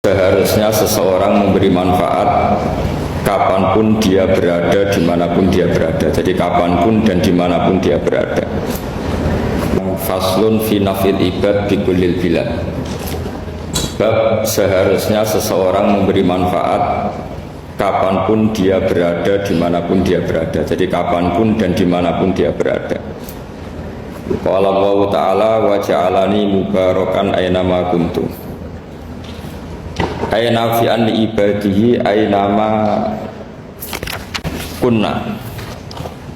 seharusnya seseorang memberi manfaat kapanpun dia berada, dimanapun dia berada. Jadi kapanpun dan dimanapun dia berada. Faslun fi nafil ibad bikulil bilad. Bab seharusnya seseorang memberi manfaat kapanpun dia berada, dimanapun dia berada. Jadi kapanpun dan dimanapun dia berada. Qala Allah Ta'ala wa ja'alani mubarakan aynama kuntu. Aina fi an ibadihi aynama kunna.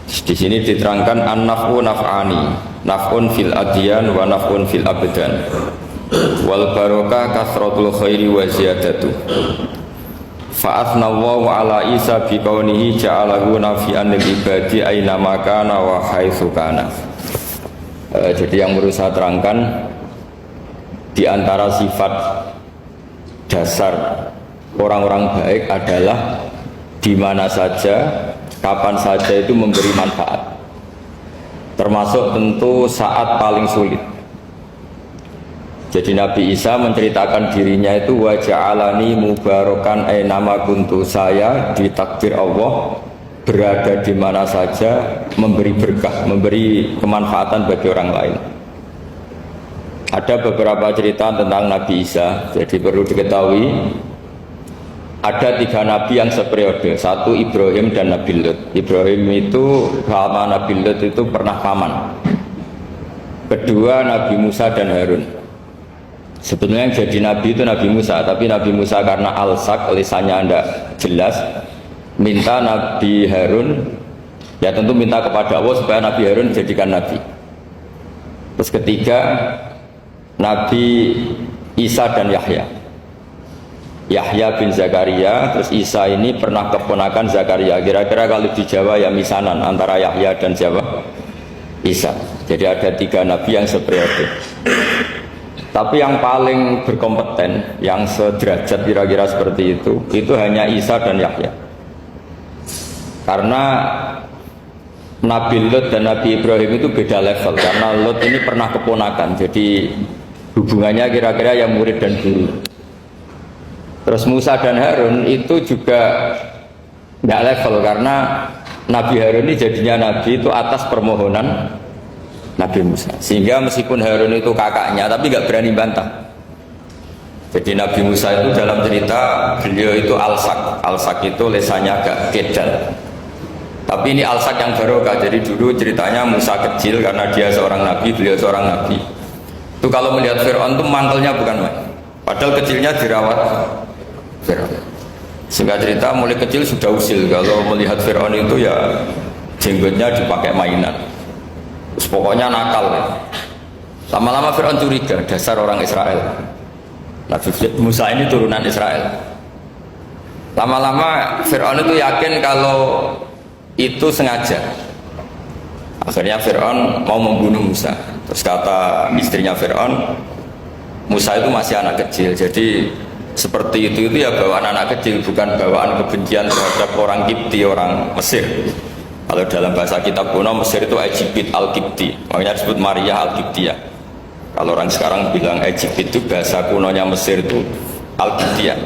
Di sini diterangkan an-naf'u naf'ani, naf'un fil adyan wa naf'un fil abdan. Wal barokah kasratul khairi wa ziyadatu. Fa'athna Allahu ala Isa bi kaunihi ja'alahu nafi'an lil ibadi aina makana wa haitsu kana. Jadi yang perlu saya terangkan, di antara sifat dasar orang-orang baik adalah di mana saja, kapan saja itu memberi manfaat. Termasuk tentu saat paling sulit. Jadi Nabi Isa menceritakan dirinya itu wa ja'alani mubarakan ainama kuntu, saya ditakdir Allah berada di mana saja memberi berkah, memberi kemanfaatan bagi orang lain. Ada beberapa cerita tentang Nabi Isa. Jadi perlu diketahui ada 3 nabi yang seperiode. Satu Ibrahim dan Nabi Lut. Ibrahim itu sama Nabi Lut itu pernah paman. Kedua Nabi Musa dan Harun. Sebetulnya yang jadi nabi itu Nabi Musa, tapi Nabi Musa karena alsak, lisannya tidak jelas, minta Nabi Harun, ya tentu minta kepada Allah supaya Nabi Harun jadikan nabi. Terus ketiga Nabi Isa dan Yahya. Yahya bin Zakaria, terus Isa ini pernah keponakan Zakaria. Kira-kira kalau di Jawa ya misanan antara Yahya dan Isa. Jadi ada 3 nabi yang seperiode. Tapi yang paling berkompeten, yang sederajat kira-kira seperti itu hanya Isa dan Yahya. Karena Nabi Lut dan Nabi Ibrahim itu beda level. Karena Lut ini pernah keponakan, jadi hubungannya kira-kira yang murid dan guru. Terus Musa dan Harun itu juga tidak level, karena Nabi Harun ini jadinya nabi itu atas permohonan Nabi Musa. Sehingga meskipun Harun itu kakaknya, tapi nggak berani bantah. Jadi Nabi Musa itu dalam cerita beliau itu alsak. Alsak itu lesannya agak kedal. Tapi ini alsak yang barokah. Jadi dulu ceritanya Musa kecil karena dia seorang nabi, beliau seorang nabi. Itu kalau melihat Fir'aun itu mantelnya bukan main. Padahal kecilnya dirawat Fir'aun. Sehingga cerita mulai kecil sudah usil. Kalau melihat Fir'aun itu ya jenggotnya dipakai mainan. Terus pokoknya nakal ya. Lama-lama Fir'aun curiga, dasar orang Israel. Nabi Musa ini turunan Israel. Lama-lama Fir'aun itu yakin kalau itu sengaja. Akhirnya Fir'aun mau membunuh Musa. Terus kata istrinya Fir'aun, Musa itu masih anak kecil. Jadi seperti itu ya bawaan anak kecil, bukan bawaan kebencian terhadap orang Kipti, orang Mesir. Kalau dalam bahasa kitab kuno Mesir itu Egypt al-Kipti, makanya disebut Maria al-Kiptiyah. Kalau orang sekarang bilang Egypt itu bahasa kunonya Mesir itu al-Kiptiyah.